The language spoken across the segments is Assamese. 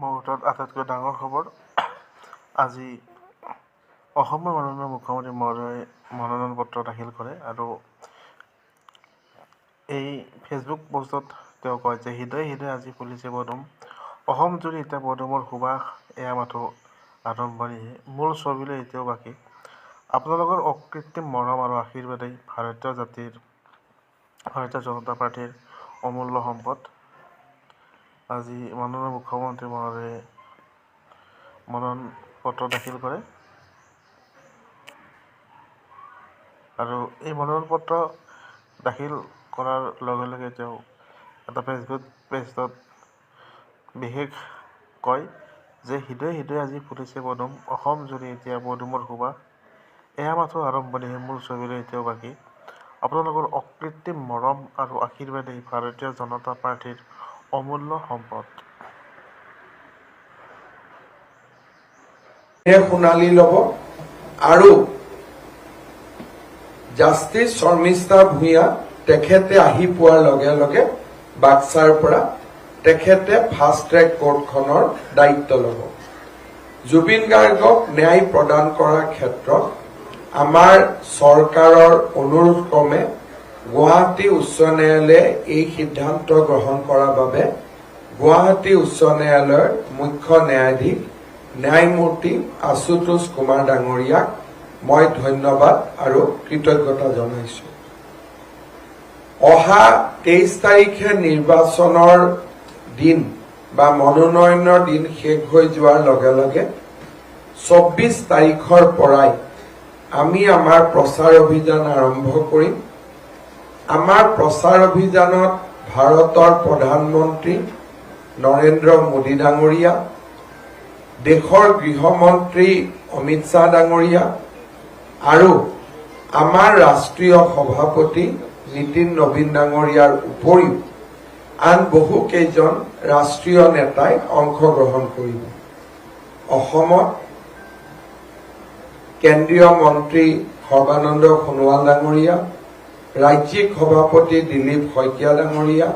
মুহূৰ্তত আটাইতকৈ ডাঙৰ খবৰ আজি অসমৰ মাননীয় মুখ্যমন্ত্ৰী মহোদয়ে মনোনয়ন পত্ৰ দাখিল কৰে আৰু এই ফেচবুক পোষ্টত তেওঁ কয় যে হৃদয়ে হৃদয়ে আজি ফুলিছে পদুম অসম জুৰি এতিয়া পদুমৰ সুবাস এয়া মাথো আৰম্ভণিহে মূল ছবিলৈ এতিয়াও বাকী আপোনালোকৰ অকৃত্ৰিম মৰম আৰু আশীৰ্বাদেই ভাৰতীয় জনতা পাৰ্টীৰ অমূল্য সম্পদ আজি মাননীয় মুখ্যমন্ত্ৰী মহোদয়ে মনোনয়ন পত্ৰ দাখিল কৰে আৰু এই মনোনয়ন পত্ৰ দাখিল কৰাৰ লগে লগে তেওঁ এটা ফেচবুক পেজত বিশেষ কয় যে হৃদয়ে হৃদয়ে আজি ফুলিছে পদুম অসম জুৰি এতিয়া পদুমৰ সুবাস এয়া মাথো আৰম্ভণিহে মূল ছবিলৈ এতিয়াও বাকী আপোনালোকৰ অকৃত্ৰিম মৰম আৰু আশীৰ্বাদেই ভাৰতীয় জনতা পাৰ্টীৰ অমূল্য সম্পদ শুনালি লব আৰু জাষ্টিস শৰ্মিষ্ঠা ভূঞা তেখেতে আহি পোৱাৰ লগে লগে বাক্সাৰ পৰা তেখেতে ফাষ্ট ট্ৰেক কোৰ্টখনৰ দায়িত্ব লব জুবিন গাৰ্গক ন্যায় প্ৰদান কৰাৰ ক্ষেত্ৰত আমাৰ চৰকাৰৰ অনুৰোধ ক্ৰমে গুৱাহাটী উচ্চ ন্যায়ালয়ে এই সিদ্ধান্ত গ্ৰহণ কৰাৰ বাবে গুৱাহাটী উচ্চ ন্যায়ালয়ৰ মুখ্য ন্যায়াধীশ ন্যায়মূৰ্তি আশুতোষ কুমাৰ ডাঙৰীয়াক মই ধন্যবাদ আৰু কৃতজ্ঞতা জনাইছো অহা 23 তাৰিখে নিৰ্বাচনৰ দিন বা মনোনয়নৰ দিন শেষ হৈ যোৱাৰ লগে লগে 24 তাৰিখৰ পৰাই আমি আমাৰ প্ৰচাৰ অভিযান আৰম্ভ কৰিম আমাৰ প্ৰচাৰ অভিযানত ভাৰতৰ প্ৰধানমন্ত্ৰী নৰেন্দ্ৰ মোদী ডাঙৰীয়া দেশৰ গৃহমন্ত্ৰী অমিত শ্বাহ ডাঙৰীয়া আৰু আমাৰ ৰাষ্ট্ৰীয় সভাপতি নীতিন নবীন ডাঙৰীয়াৰ উপৰিও আন বহু কেইজন ৰাষ্ট্ৰীয় নেতাই অংশগ্ৰহণ কৰিব অসমত কেন্দ্ৰীয় মন্ত্ৰী সৰ্বানন্দ সোণোৱাল ডাঙৰীয়া ৰাজ্যিক সভাপতি দিলীপ শইকীয়া ডাঙৰীয়া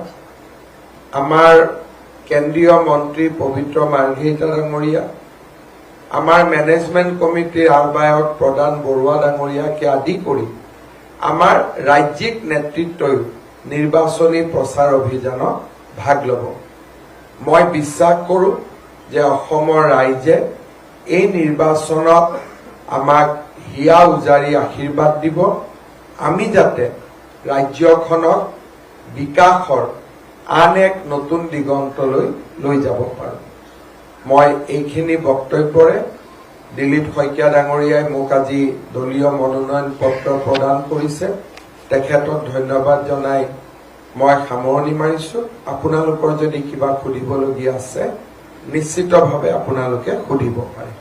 আমাৰ কেন্দ্ৰীয় মন্ত্ৰী পবিত্ৰ মাৰ্ঘেৰিটা ডাঙৰীয়া আমাৰ মেনেজমেন্ট কমিটিৰ আহ্বায়ক প্ৰধান বৰুৱা ডাঙৰীয়াকে আদি কৰি আমাৰ ৰাজ্যিক নেতৃত্বই নিৰ্বাচনী প্ৰচাৰ অভিযানত ভাগ ল'ব মই বিশ্বাস কৰোঁ যে অসমৰ ৰাইজে এই নিৰ্বাচনত আমাক হিয়া উজাৰি আশীৰ্বাদ দিব আমি যাতে ৰাজ্যখনক বিকাশৰ আন এক নতুন দিগন্তলৈ লৈ যাব পাৰোঁ মই এইখিনি বক্তব্যৰে দিলীপ শইকীয়া ডাঙৰীয়াই মোক আজি দলীয় মনোনয়ন পত্ৰ প্ৰদান কৰিছে তেখেতক ধন্যবাদ জনাই মই সামৰণি মাৰিছো আপোনালোকৰ যদি কিবা সুধিবলগীয়া আছে নিশ্চিতভাৱে আপোনালোকে সুধিব পাৰে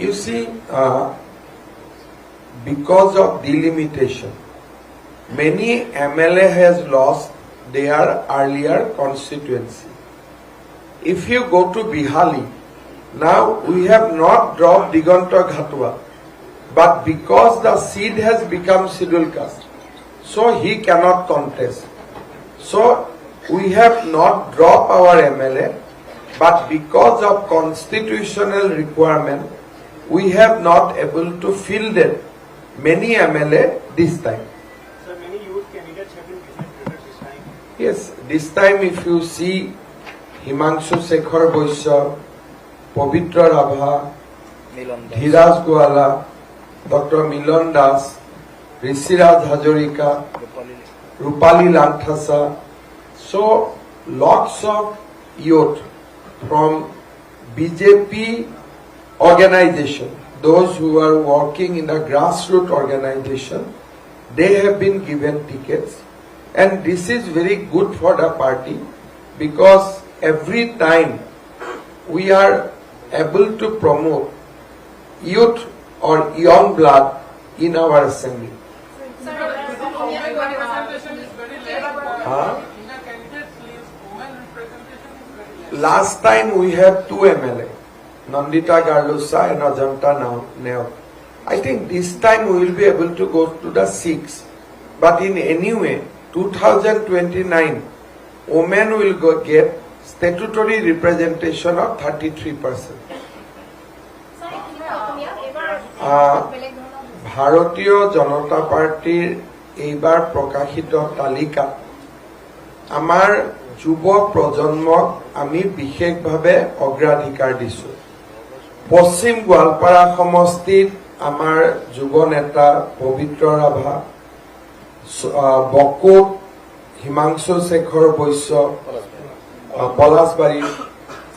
You see, because of delimitation, many MLA has lost their earlier constituency. If you go to Bihali, now we have not dropped Diganta Ghatwa, but because the seat has become scheduled caste, so he cannot contest. So we have not dropped our MLA, but because of constitutional requirement, we have not able to fill them many MLA this time. So many youth candidates have been defeated this time. Yes, this time if you see Himanshu Shekhar Boisya, Pavitra Rabha, Dhiraj Gwala, Dr. Milon Das, Rishiraj Hazarika, Rupali Lanthasa, so lots of youth from BJP organization, those who are working in the grassroots organization, they have been given tickets and this is very good for the party because every time we are able to promote youth or young blood in our assembly. Last time we had 2 MLA. Nandita Garlusa and Ajanta Nayak. I think this time we will be able to go to the 6. But in any way, 2029, women will get statutory representation of 33%. ভাৰতীয় জনতা পাৰ্টিৰ এইবাৰ প্ৰকাশিত তালিকাত আমাৰ যুৱ প্ৰজন্মক আমি বিশেষভাৱে অগ্ৰাধিকাৰ দিছো। পশ্চিম গোৱালপাৰা সমষ্টিত আমাৰ যুৱ নেতা পবিত্ৰ ৰাভা, বকুত হিমাংশু শেখৰ বৈশ্য, পলাশবাৰী,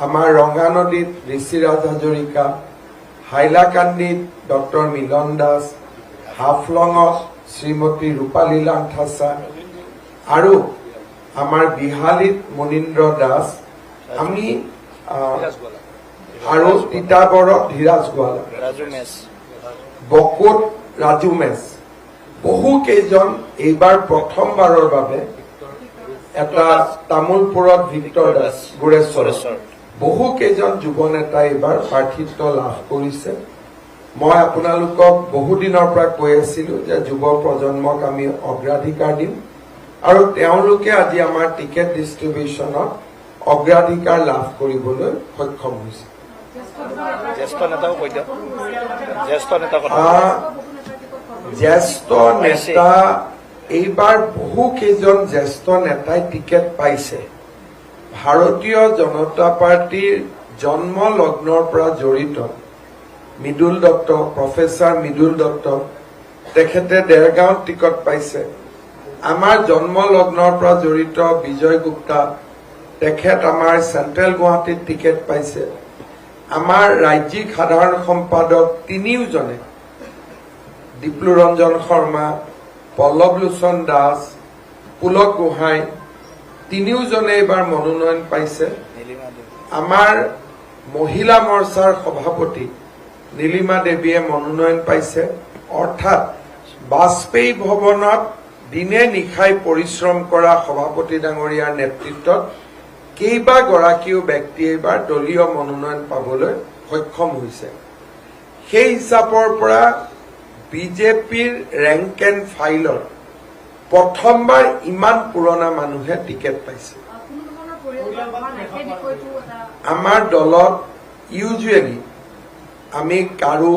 আমাৰ ৰঙানদীত ঋষিৰাজ হাজৰিকা, হাইলাকান্দিত ডক্টৰ মিলন দাস, হাফলঙত শ্ৰীমতী ৰূপালী লাংথাচা আৰু আমাৰ বিহালীত মুনীন্দ্ৰ দাস, আমি আৰু তিতাবৰত ধীৰাজ গোৱালা, বকুত ৰাজু মেছ, বহু কেইজন এইবাৰ প্ৰথমবাৰৰ বাবে, এটা তামোলপুৰত ভিক্টৰ দাস গুৰেশ্বৰ, বহু কেইজন যুৱ নেতাই এইবাৰ প্ৰাৰ্থিত্ব লাভ কৰিছে। মই আপোনালোকক বহুদিনৰ পৰা কৈ আছিলো যে যুৱ প্ৰজন্মক আমি অগ্ৰাধিকাৰ দিম আৰু তেওঁলোকে আজি আমাৰ টিকেট ডিষ্ট্ৰিবিউচনত অগ্ৰাধিকাৰ লাভ কৰিবলৈ সক্ষম হৈছে। জ্যেষ্ঠ নেতা এইবাৰ বহু কেইজন জ্যেষ্ঠ নেতাই টিকেট পাইছে। ভাৰতীয় জনতা পাৰ্টিৰ জন্ম লগ্নৰ পৰা জড়িত মৃদুল দত্ত, প্ৰফেচাৰ মৃদুল দত্ত, তেখেতে দেৰগাঁৱত টিকট পাইছে। আমাৰ জন্ম লগ্নৰ পৰা জড়িত বিজয় গুপ্তা, তেখেত আমাৰ চেণ্ট্ৰেল গুৱাহাটীত টিকেট পাইছে। আমাৰ ৰাজ্যিক সাধাৰণ সম্পাদক তিনিওজনে, দীপ্লুৰঞ্জন শৰ্মা, পল্লৱ লোচন দাস, পুলক গোহাঁই, তিনিওজনে এইবাৰ মনোনয়ন পাইছে। আমাৰ মহিলা মৰ্চাৰ সভাপতি নীলিমা দেৱীয়ে মনোনয়ন পাইছে। অৰ্থাৎ বাজপেয়ী ভৱনত দিনে নিশাই পৰিশ্ৰম কৰা সভাপতি ডাঙৰীয়াৰ নেতৃত্বত কেইবাগৰাকীও ব্যক্তিয়ে এইবাৰ দলীয় মনোনয়ন পাবলৈ সক্ষম হৈছে। সেই হিচাপৰ পৰা বিজেপিৰ ৰেংক এণ্ড ফাইলৰ প্ৰথমবাৰ ইমান পুৰণা মানুহে টিকেট পাইছে। আমাৰ দলত ইউজুৱেলি আমি কাৰো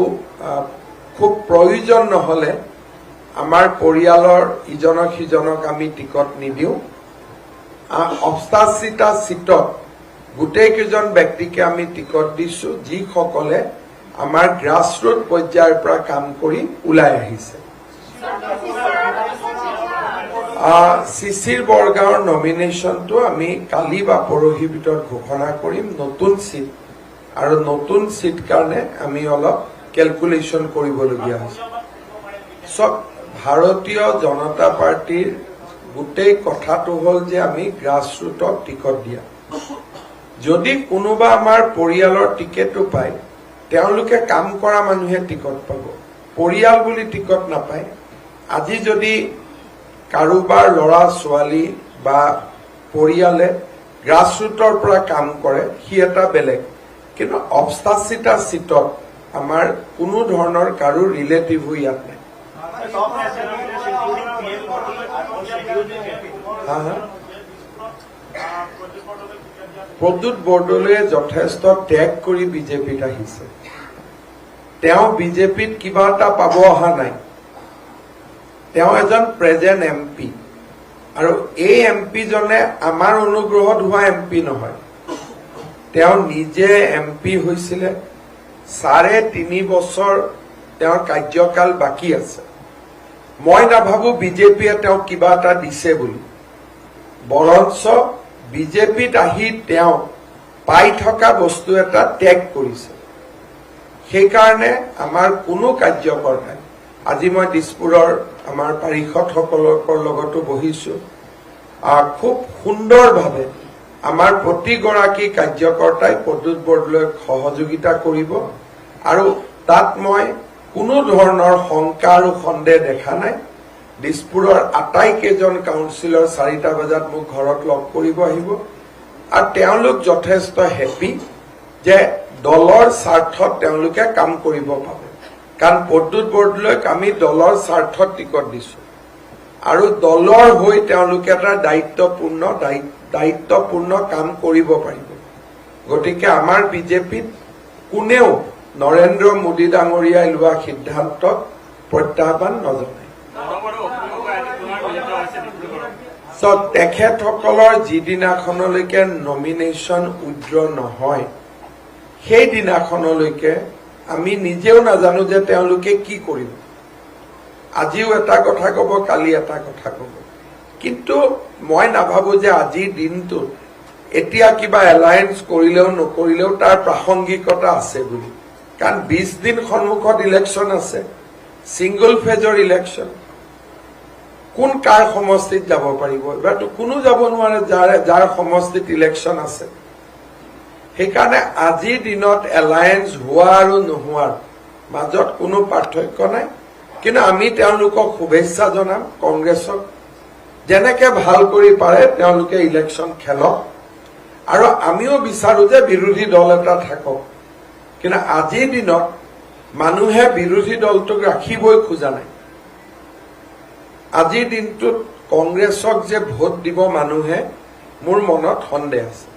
খুব প্ৰয়োজন নহলে আমাৰ পৰিয়ালৰ ইজনক সিজনক আমি টিকট নিদিওঁ। ৮৮টা চিটত গোটেই কেইজন ব্যক্তিকে আমি টিকট দিছো, যিসকলে আমাৰ গ্ৰাছৰুট পৰ্যায়ৰ পৰা কাম কৰি ওলাই আহিছে। শিশিৰ বৰগাঁৱৰ নমিনেশ্যনটো আমি কালি বা পৰহিৰ ভিতৰত ঘোষণা কৰিম। নতুন চিট আৰু নতুন চিট কাৰণে আমি অলপ কেলকুলেশ্যন কৰিবলগীয়া হৈছে। চব ভাৰতীয় জনতা পাৰ্টিৰ গোটেই কথাটো হ'ল যে আমি গ্ৰাছৰুটক টিকট দিয়া। যদি কোনোবা আমাৰ পৰিয়ালৰ টিকেটো পায়, তেওঁলোকে কাম কৰা মানুহে টিকট পাব, পৰিয়াল বুলি টিকট নাপায়। আজি যদি কাৰোবাৰ ল'ৰা ছোৱালী বা পৰিয়ালে গ্ৰাছৰুটৰ পৰা কাম কৰে, সি এটা বেলেগ। কিন্তু ৮৮টা চিটত আমাৰ কোনো ধৰণৰ কাৰো ৰিলেটিভ হৈ ইয়াত নাই। প্ৰদ্যুৎ বৰদলৈয়ে যথেষ্ট ত্যাগ কৰি বিজেপিত আহিছে। তেওঁ বিজেপিত কিবা এটা পাব অহা নাই। তেওঁ এজন প্ৰেজেণ্ট MP, আৰু এই MP জনে আমাৰ অনুগ্ৰহত হোৱা MP নহয়। তেওঁ নিজে MP হৈছিলে। ৩.৫ বছৰ তেওঁৰ কাৰ্যকাল বাকী আছে। মই নাভাবো বিজেপিয়ে তেওঁক কিবা এটা দিছে বুলি, বৰঞ্চ বিজেপিত আহি তেওঁ পাই থকা বস্তু এটা ত্যাগ কৰিছে। সেইকাৰণে আমাৰ কোনো কাৰ্যকৰ্তাই, আজি মই দিছপুৰৰ আমাৰ পাৰিষদসকলৰ লগতো বহিছো, খুব সুন্দৰভাৱে আমাৰ প্ৰতিগৰাকী কাৰ্যকৰ্তাই প্ৰদ্যুৎ বৰদলৈক সহযোগিতা কৰিব, আৰু তাত মই কোনো ধৰণৰ শংকা আৰু সন্দেহ দেখা নাই। দিছপুৰৰ আটাইকেইজন কাউন্সিলৰ ৪টা বজাত মোক ঘৰত লগ কৰিব আহিব, আৰু তেওঁলোক যথেষ্ট হেপী যে দলৰ স্বাৰ্থত তেওঁলোকে কাম কৰিব পাব। কাৰণ প্ৰদ্যুৎ বৰদলৈক আমি দলৰ স্বাৰ্থত টিকট দিছো আৰু দলৰ হৈ তেওঁলোকে এটা দায়িত্বপূৰ্ণ কাম কৰিব পাৰিব। গতিকে আমাৰ বিজেপিত কোনেও নৰেন্দ্ৰ মোদী ডাঙৰীয়াই লোৱা সিদ্ধান্তত প্ৰত্যাহ্বান নজনায়। তেখেতসকলৰ যিদিনাখনলৈকে নমিনেশ্যন উইথড্ৰ নহয় সেইদিনাখনলৈকে আমি নিজেও নাজানো যে তেওঁলোকে কি কৰিব। আজিও এটা কথা কব, কালি এটা কথা কব, কিন্তু মই নাভাবো যে আজিৰ দিনটোত এতিয়া কিবা এলায়েন্স কৰিলেও নকৰিলেও তাৰ প্ৰাসংগিকতা আছে বুলি। কাৰণ 20 দিন সন্মুখত ইলেকশ্যন আছে, ছিংগল ফেজৰ ইলেকশ্যন। কোন কাৰ সমষ্টিত যাব পাৰিব? এবাৰতো কোনো যাব নোৱাৰে যাৰ সমষ্টিত ইলেকশ্যন আছে। সেইকাৰণে আজিৰ দিনত এলায়েন্স হোৱা আৰু নোহোৱাৰ মাজত কোনো পাৰ্থক্য নাই। কিন্তু আমি তেওঁলোকক শুভেচ্ছা জনাম, কংগ্ৰেছক যেনেকে ভাল কৰি পাৰে তেওঁলোকে ইলেকশ্যন খেলক, আৰু আমিও বিচাৰো যে বিৰোধী দল এটা থাকক। কিন্তু আজিৰ দিনত মানুহে বিৰোধী দলটোক ৰাখিবই খোজা নাই। আজিৰ দিনটোত কংগ্ৰেছক যে ভোট দিব মানুহে, মোৰ মনত সন্দেহ আছে।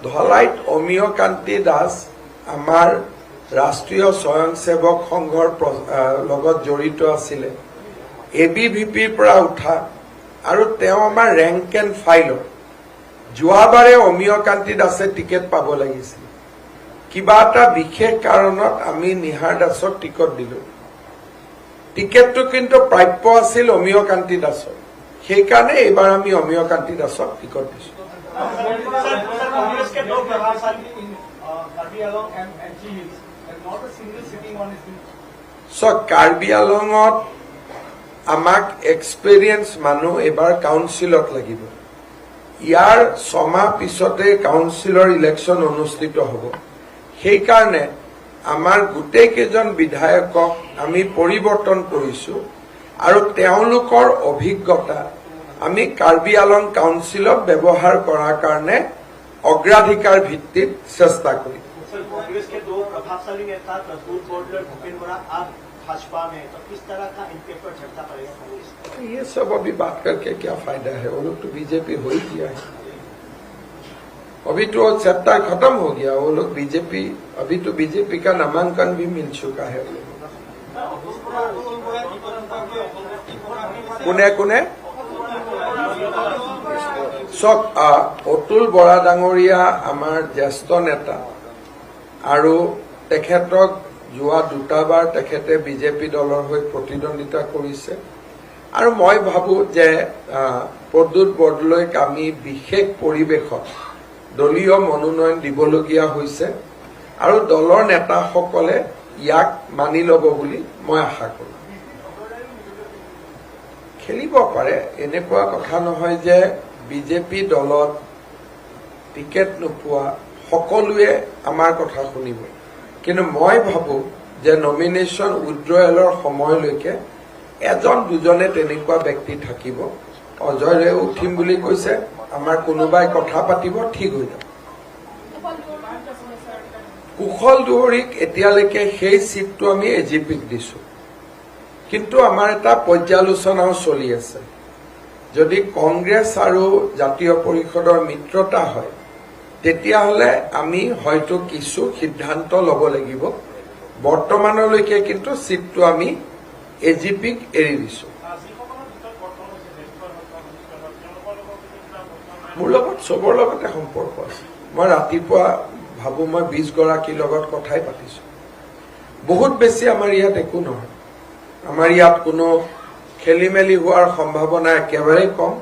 ধলাইত অমীয় কান্তি দাস আমাৰ ৰাষ্ট্ৰীয় স্বয়ংসেৱক সংঘৰ লগত জড়িত আছিলে, ABVPৰ পৰা উঠা, আৰু তেওঁ আমাৰ ৰেংক এণ্ড ফাইলত। যোৱাবাৰে অমীয় কান্তি দাসে টিকেট পাব লাগিছিল, কিবা এটা বিশেষ কাৰণত আমি নিহাৰ দাসক টিকট দিলো। টিকেটটো কিন্তু প্ৰাপ্য আছিল অমীয় কান্তি দাসৰ, সেইকাৰণে এইবাৰ আমি অমীয় কান্তি দাসক টিকট দিছো। কাৰ্বি আলঙত আমাক এক্সপেৰিয়েন্স মানুহ এইবাৰ কাউন্সিলত লাগিব। ইয়াৰ 6 মাহ পিছতে কাউন্সিলৰ ইলেকশ্যন অনুষ্ঠিত হ'ব। সেইকাৰণে আমাৰ গোটেই কেইজন বিধায়কক আমি পৰিৱৰ্তন কৰিছো, আৰু তেওঁলোকৰ অভিজ্ঞতা আমি কাৰ্বি আলং কাউন্সিলত ব্যৱহাৰ কৰাৰ কাৰণে অগ্ৰাধিকাৰ ভিত্তিত চেষ্টা কৰিম। कांग्रेस के 2 प्रभावशाली नेता प्रद्युत बरदलै, भूपेन्द्र बोरा आप भाजपा में, तो किस तरह का इनके पर झटका पड़ेगा कांग्रेस? ये सब अभी बात करके क्या फायदा है? वो लोग तो बीजेपी हो ही गया है, अभी तो चैप्टर खत्म हो गया। वो लोग बीजेपी, अभी तो बीजेपी का नामांकन भी मिल चुका है। কোনে কোনে চব অতুল বৰা ডাঙৰীয়া আমাৰ জ্যেষ্ঠ নেতা, আৰু তেখেতক যোৱা 2বাৰ তেখেতে বিজেপি দলৰ হৈ প্ৰতিদ্বন্দ্বিতা কৰিছে। আৰু মই ভাবো যে প্ৰদ্যুৎ বৰদলৈক আমি বিশেষ পৰিৱেশত দলীয় মনোনয়ন দিবলগীয়া হৈছে, আৰু দলৰ নেতাসকলে ইয়াক মানি ল'ব বুলি মই আশা কৰোঁ। খেলিব পাৰে, এনেকুৱা কথা নহয় যে বিজেপি দলত টিকেট নোপোৱা সকলোৱে আমাৰ কথা শুনিব। কিন্তু মই ভাবো যে নমিনেশ্যন উইথড্ৰয়েলৰ সময়লৈকে 1-2জনে তেনেকুৱা ব্যক্তি থাকিব। অজয়ৰে উঠিম বুলি কৈছে, আমাৰ কোনোবাই কথা পাতিব, ঠিক হৈ যাব। কুশল দুৱৰীক এতিয়ালৈকে সেই চিটটো আমি AGPক দিছো, কিন্তু আমাৰ এটা পৰ্যালোচনাও চলি আছে। যদি কংগ্ৰেছ আৰু জাতীয় পৰিষদৰ মিত্ৰতা হয়, তেতিয়াহ'লে আমি হয়তো কিছু সিদ্ধান্ত ল'ব লাগিব। বৰ্তমানলৈকে কিন্তু চিটটো আমি AGPক এৰি দিছো। মোৰ লগত চবৰ লগতে সম্পৰ্ক আছে। মই ৰাতিপুৱা ভাবো মই 20 গৰাকীৰ লগত কথাই পাতিছো। বহুত বেছি আমাৰ ইয়াত একো নহয়, আমাৰ ইয়াত কোনো খেলি মেলি হোৱাৰ সম্ভাৱনা একেবাৰে কম।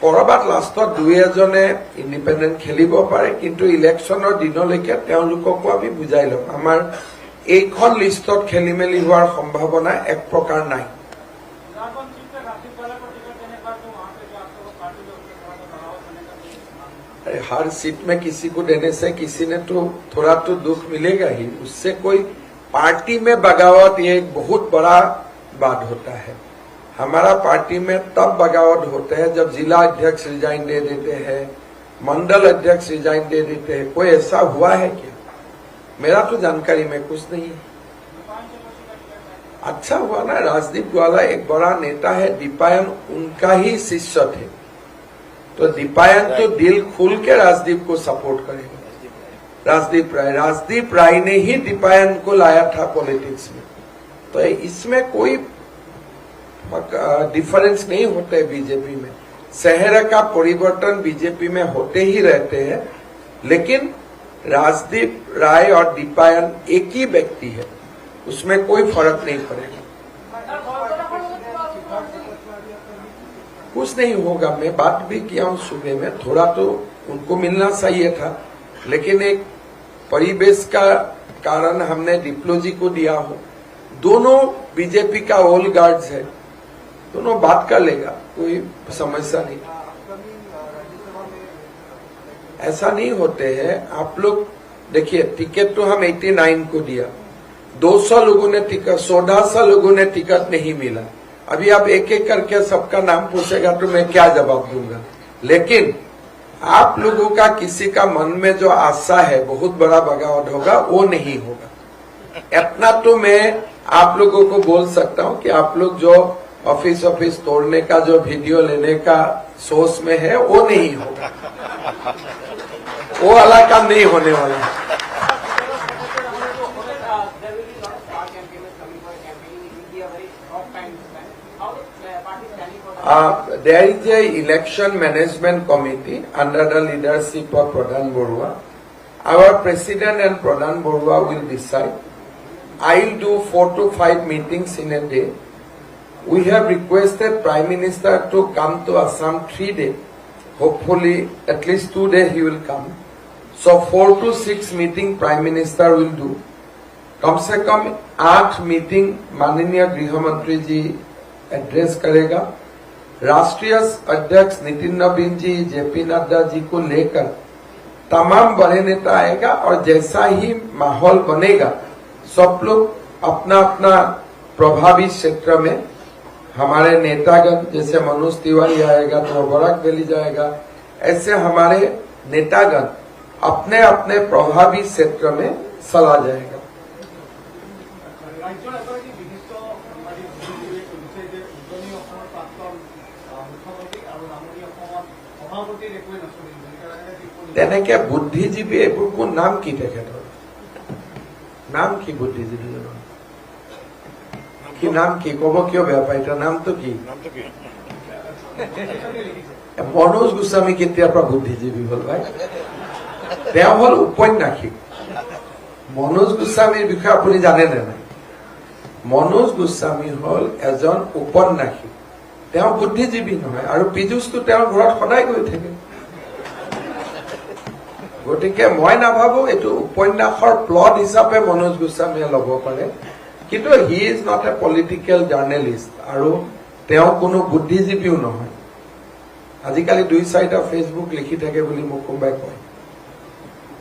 কৰবাত লাষ্টত 2-এজনে ইণ্ডিপেণ্ডেণ্ট খেলিব পাৰে, কিন্তু ইলেকশ্যনৰ দিনলৈকে তেওঁলোককো আমি বুজাই ল'ম। আমাৰ এইখন লিষ্টত খেলি মেলি হোৱাৰ সম্ভাৱনা এক প্ৰকাৰ নাই। हर सीट में किसी को देने से किसी ने तो थोड़ा तो दुख मिलेगा ही, उससे कोई पार्टी में बगावत ये एक बहुत बड़ा बात होता है। हमारा पार्टी में तब बगावत होते हैं जब जिला अध्यक्ष रिजाइन दे देते हैं, मंडल अध्यक्ष रिजाइन दे देते हैं। कोई ऐसा हुआ है क्या? मेरा तो जानकारी में कुछ नहीं है। अच्छा हुआ ना, राजदीप ग्वाला एक बड़ा नेता है, दीपायन उनका ही शिष्य थे, तो दीपायन तो दिल खोल के राजदीप को सपोर्ट करेगा। राजदीप राय ने ही दीपायन को लाया था पॉलिटिक्स में, तो इसमें कोई डिफरेंस नहीं होता है बीजेपी में। शहर का परिवर्तन बीजेपी में होते ही रहते हैं, लेकिन राजदीप राय और दीपायन एक ही व्यक्ति है, उसमें कोई फर्क नहीं पड़ेगा। कुछ नहीं होगा, मैं बात भी किया हूं सुबह में, थोड़ा तो उनको मिलना चाहिए था, लेकिन एक परिवेश का कारण हमने डिप्लोजी को दिया हो। दोनों बीजेपी का ओल्ड गार्ड्स है, दोनों बात कर लेगा, कोई समस्या नहीं। ऐसा नहीं होते हैं आप लोग। देखिए, टिकट तो हम 89 को दिया, 200 लोगों ने टिकट, 1400 लोगों ने टिकट नहीं मिला। अभी आप एक एक करके सबका नाम पूछेगा तो मैं क्या जवाब दूंगा। लेकिन आप लोगों का किसी का मन में जो आशा है बहुत बड़ा बगावत होगा, वो नहीं होगा। इतना तो मैं आप लोगों को बोल सकता हूं कि आप लोग जो ऑफिस तोड़ने का जो वीडियो लेने का सोच में है, वो नहीं होगा, वो वाला काम नहीं होने वाला है। There is a election management committee under the leadership of Pradhan Borua. Our president and Pradhan Borua will decide. I will do 4 to 5 meetings in a day. We have requested Prime Minister to come to Assam 3 days. Hopefully, at least 2 days he will come. So 4 to 6 meeting Prime Minister will do. Come say come 8 meeting माननीय गृह मंत्री जी एड्रेस करेगा। राष्ट्रीय अध्यक्ष नितिन नवीन जी, जेपी नड्डा जी को लेकर तमाम बड़े नेता आएगा, और जैसा ही माहौल बनेगा सब लोग अपना अपना प्रभावी क्षेत्र में, हमारे नेतागण जैसे मनोज तिवारी आएगा तो बराक वैली जाएगा, ऐसे हमारे नेतागण अपने अपने प्रभावी क्षेत्र में चला जाएगा। তেনেকে বুদ্ধিজীৱী এইবোৰ কোন নাম কি তেখেতৰ নাম কি? বুদ্ধিজীৱীজনৰ কি নাম কি? কব কিয় বেয়া পায়? তাৰ নামটো কি? মনোজ গোস্বামী কেতিয়াৰ পৰা বুদ্ধিজীৱী হল ভাই? তেওঁ হল উপন্যাসিক। মনোজ গোস্বামীৰ বিষয়ে আপুনি জানে নে নাই? মনোজ গোস্বামী হল এজন উপন্যাসিক, তেওঁ বুদ্ধিজীৱী নহয়। আৰু পীযুষটো তেওঁৰ ঘৰত সদায় গৈ থাকে। গতিকে মই নাভাবো এইটো উপন্যাসৰ প্লট হিচাপে মনোজ গোস্বামীয়ে ল'ব পাৰে, কিন্তু he is not a political journalist, আৰু তেওঁ কোনো বুদ্ধিজীৱীও নহয়। আজিকালি 2-4টা ফেচবুক লিখি থাকে বুলি মোক কোনোবাই কয়,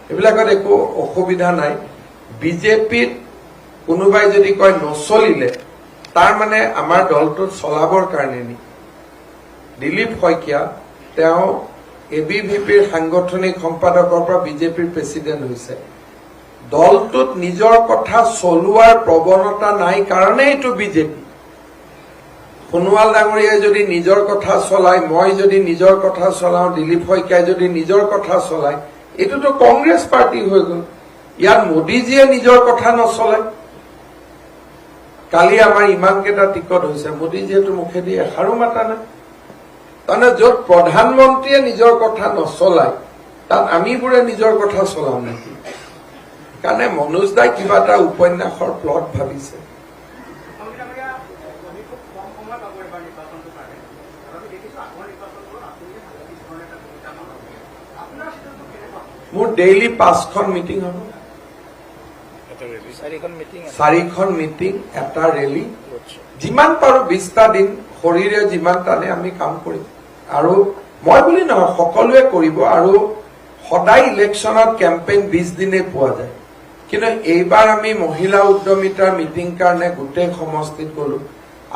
এইবিলাকত একো অসুবিধা নাই। বিজেপিত কোনোবাই যদি কয় নচলিলে, তাৰ মানে আমাৰ দলটোত চলাবৰ কাৰণে নি। দিলীপ শইকীয়া তেওঁ এবিভিপিৰ সাংগঠনিক সম্পাদকৰ পৰা বিজেপিৰ প্ৰেচিডেণ্ট হৈছে। দলটোত নিজৰ কথা চলোৱাৰ প্ৰৱণতা নাই কাৰণে এইটো বিজেপি। সোণোৱাল ডাঙৰীয়াই যদি নিজৰ কথা চলায়, মই যদি নিজৰ কথা চলাওঁ, দিলীপ শইকীয়াই যদি নিজৰ কথা চলায়, এইটোতো কংগ্ৰেছ পাৰ্টি হৈ গল। ইয়াত মোদীজীয়ে নিজৰ কথা নচলায়। কালি আমাৰ ইমানকেইটা টিকট হৈছে, মোদীজীয়েতো মুখেদি এষাৰো মাতা নাই। তাৰমানে য'ত প্ৰধানমন্ত্ৰীয়ে নিজৰ কথা নচলায়, তাত আমিবোৰে নিজৰ কথা চলাম নেকি? কাৰণে মনোজ দাই কিবা এটা উপন্যাসৰ প্লট ভাবিছে। মোৰ ডেইলি 5খন মিটিং হ'ব, 4খন মিটিং, এটা ৰেলী, যিমান পাৰো 20টা দিন শৰীৰে যিমান টানে আমি কাম কৰিম। আৰু মই বুলি নহয়, সকলোৱে কৰিব। আৰু সদায় ইলেকশ্যনত কেম্পেইন 20 দিনে পোৱা যায়, কিন্তু এইবাৰ আমি মহিলা উদ্যমিতাৰ মিটিং কাৰণে গোটেই সমষ্টিত গলো।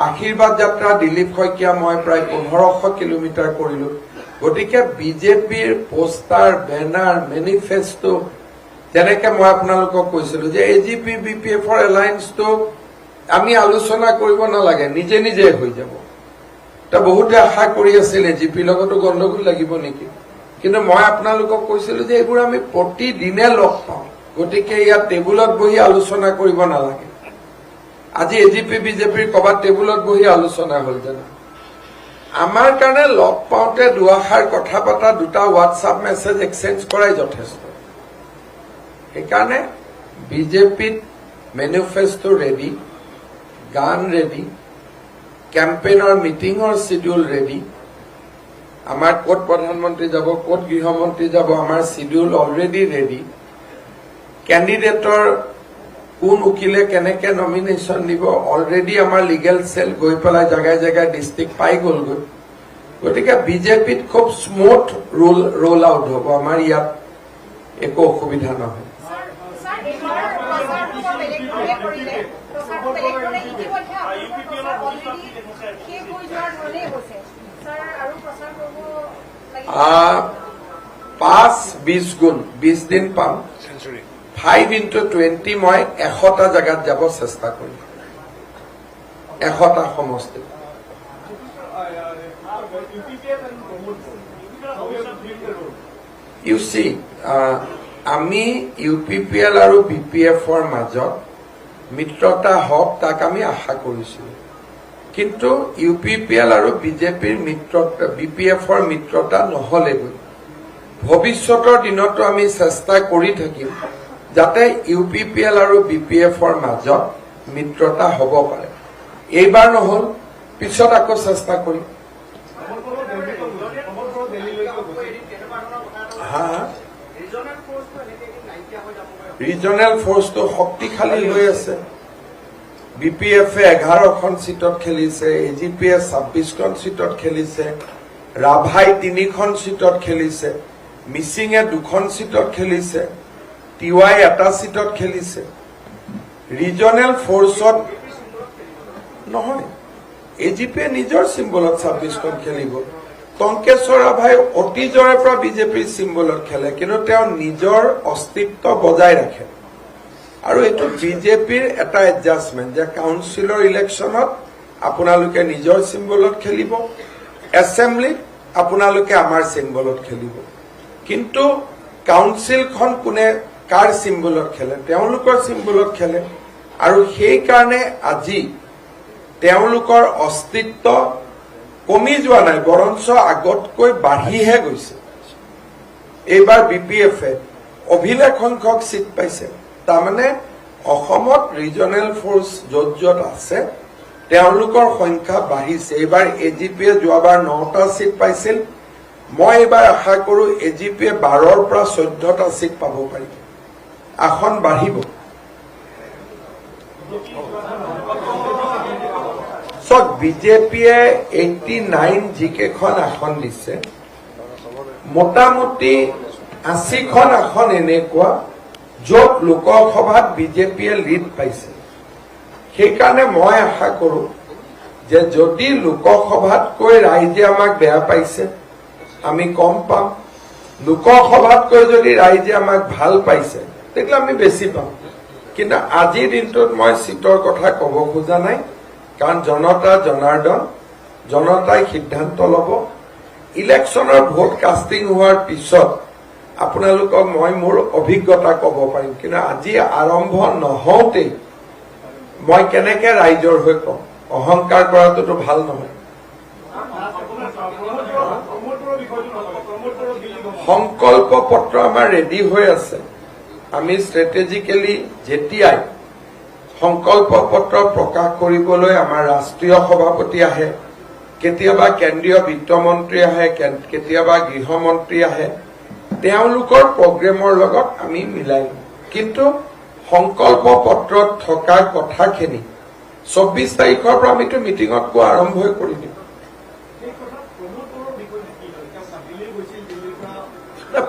আশীৰ্বাদ যাত্ৰা দিলীপ শইকীয়া মই প্ৰায় 1500 কিলোমিটাৰ কৰিলো। গতিকে বিজেপিৰ পোষ্টাৰ, বেনাৰ, মেনিফেষ্টো যেনেকে মই আপোনালোকক কৈছিলো যে এজিপি বিপিএফৰ এলায়েন্সটো আমি আলোচনা কৰিব নালাগে, নিজে নিজে হৈ যাব। বহুতে আশা কৰি আছিল এজিপিৰ লগতো গণ্ডগোল লাগিব নেকি, কিন্তু মই আপোনালোকক কৈছিলো যে এইবোৰ আমি প্ৰতিদিনে লগ পাওঁ, গতিকে ইয়াত টেবুলত বহি আলোচনা কৰিব নালাগে। আজি এজিপি বিজেপিৰ ক'ৰবাত টেবুলত বহি আলোচনা হ'ল জানো? আমাৰ কাৰণে লগ পাওঁতে দুআষাৰ কথা পতা, দুটা হোৱাটছআপ মেছেজ এক্সচেঞ্জ কৰাই যথেষ্ট। সেইকাৰণে বিজেপিত মেনিফেষ্টো ৰেডি, গান ৰেডি, কেম্পেইনৰ মিটিঙৰ শিডিউল ৰেডি। আমাৰ ক'ত প্ৰধানমন্ত্ৰী যাব, ক'ত গৃহমন্ত্ৰী যাব, আমাৰ শিডিউল অলৰেডি ৰেডি। কেণ্ডিডেটৰ কোন উকিলে কেনেকে নমিনেশ্যন দিব অলৰেডি আমাৰ লিগেল সেল গৈ পেলাই জেগাই জেগাই ডিষ্ট্ৰিক্ট পাই গ'লগৈ। গতিকে বিজেপিত খুব স্মুথ ৰোল আউট হ'ব, আমাৰ ইয়াত একো অসুবিধা নহয়। পাঁচ 20 গুণ 20 দিন পাম। 5 into 20 মই 100টা জাগাত যাব চেষ্টা কৰিম, 100টা সমষ্টি। ইউ চি, আমি UPPL আৰু BPFৰ মাজত মিত্ৰতা হওক তাক আমি আশা কৰিছিলো, কিন্তু UPPL আৰু বিজেপিৰ মিত্ৰতা, BPFৰ মিত্ৰতা নহলেগৈ। ভৱিষ্যতৰ দিনতো আমি চেষ্টা কৰি থাকিম যাতে UPPL আৰু BPFৰ মাজত মিত্ৰতা হ'ব পাৰে। এইবাৰ নহল, পিছত আকৌ চেষ্টা কৰিম। ৰিজনেল ফৰ্চটো শক্তিশালী হৈ আছে। BPF-এ 11খন সিটত খেলিছে, AGP-এ 26খন সিটত খেলিছে, ৰাভাই 3খন সিটত খেলিছে, মিচিঙে 2খন সিটত খেলিছে, টিৱাই 1টা সিটত খেলিছে। ৰিজনেল ফৰ্চত নহয়, AGP-এ নিজৰ চিম্বলত 26খন খেলিব। টংকেশ্বৰ ৰাভাই অতীজৰে পৰা বিজেপিৰ চিম্বলত খেলে, কিন্তু তেওঁ নিজৰ অস্তিত্ব বজাই ৰাখে। আৰু এইটো বিজেপিৰ এটা এডজাষ্টমেণ্ট যে কাউন্সিলৰ ইলেকশ্যনত আপোনালোকে নিজৰ চিম্বলত খেলিব, এছেম্বলিত আপোনালোকে আমাৰ চিম্বলত খেলিব। কিন্তু কাউন্সিলখন কোনে কাৰ চিম্বলত খেলে, তেওঁলোকৰ চিম্বলত খেলে। আৰু সেইকাৰণে আজি তেওঁলোকৰ অস্তিত্ব কমি যোৱা নাই, বৰঞ্চ আগতকৈ বাঢ়িহে গৈছে। এইবাৰ BPF-এ অভিলেখ সংখ্যক সিট পাইছে। তাৰমানে অসমত ৰিজনেল ফৰ্চ য'ত য'ত আছে তেওঁলোকৰ সংখ্যা বাঢ়িছে। এইবাৰ AGP-এ যোৱাবাৰ 9টা সিট পাইছিল, মই এইবাৰ আশা কৰো AGP-এ 12ৰ পৰা 14টা সিট পাব পাৰিব, আসন বাঢ়িব। চক বিজেপিয়ে 89 যিকেইখন আসন দিছে, মোটামুটি 80খন আসন এনেকুৱা য'ত লোকসভাত বিজেপিয়ে লিড পাইছে। সেইকাৰণে মই আশা কৰো যে যদি লোকসভাতকৈ ৰাইজে আমাক বেয়া পাইছে আমি কম পাম, লোকসভাতকৈ যদি ৰাইজে আমাক ভাল পাইছে তেতিয়া আমি বেছি পাম। কিন্তু আজিৰ দিনটোত মই সিটৰ কথা ক'ব খোজা নাই, কাৰণ জনতা জনাৰ্দন, জনতাই সিদ্ধান্ত ল'ব। ইলেকশ্যনৰ ভোট কাষ্টিং হোৱাৰ পিছত আপোনালোকক মই মোৰ অভিজ্ঞতা ক'ব পাৰিম, কিন্তু আজি আৰম্ভ নহওঁতেই মই কেনেকে ৰাইজৰ হৈ কম, অহংকাৰ কৰাটোতো ভাল নহয়। সংকল্প পত্ৰ আমাৰ ৰেডি হৈ আছে। আমি ষ্ট্ৰেটেজিকেলি যেতিয়াই সংকল্প পত্ৰ প্ৰকাশ কৰিবলৈ আমাৰ ৰাষ্ট্ৰীয় সভাপতি আহে, কেতিয়াবা কেন্দ্ৰীয় বিত্তমন্ত্ৰী আহে, কেতিয়াবা গৃহমন্ত্ৰী আহে, তেওঁলোকৰ প্ৰগ্ৰেমৰ লগত আমি মিলাই লওঁ। কিন্তু সংকল্প পত্ৰত থকা কথাখিনি 24 তাৰিখৰ পৰা আমিতো মিটিঙত কোৱা আৰম্ভ কৰি দিম।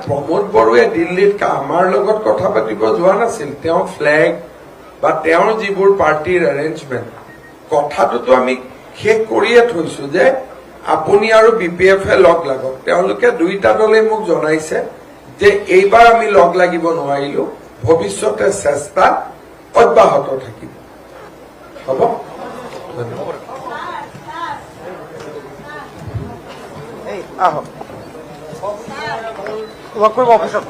প্ৰমোদ বড়োৱে দিল্লীত আমাৰ লগত কথা পাতিব যোৱা নাছিল। তেওঁ ফ্লেগ বা তেওঁৰ যিবোৰ পাৰ্টিৰ এৰেঞ্জমেণ্ট, কথাটোতো আমি শেষ কৰিয়ে থৈছো যে আপুনি আৰু BPF-এ লগ লাগক। তেওঁলোকে দুইটা দলে মোক জনাইছে যে এইবাৰ আমি লগ লাগিব নোৱাৰিলো, ভৱিষ্যতে চেষ্টা অব্যাহত থাকিব। হ'ব, ধন্যবাদ। আহক ৱৰ্ক কৰিব অফিচত।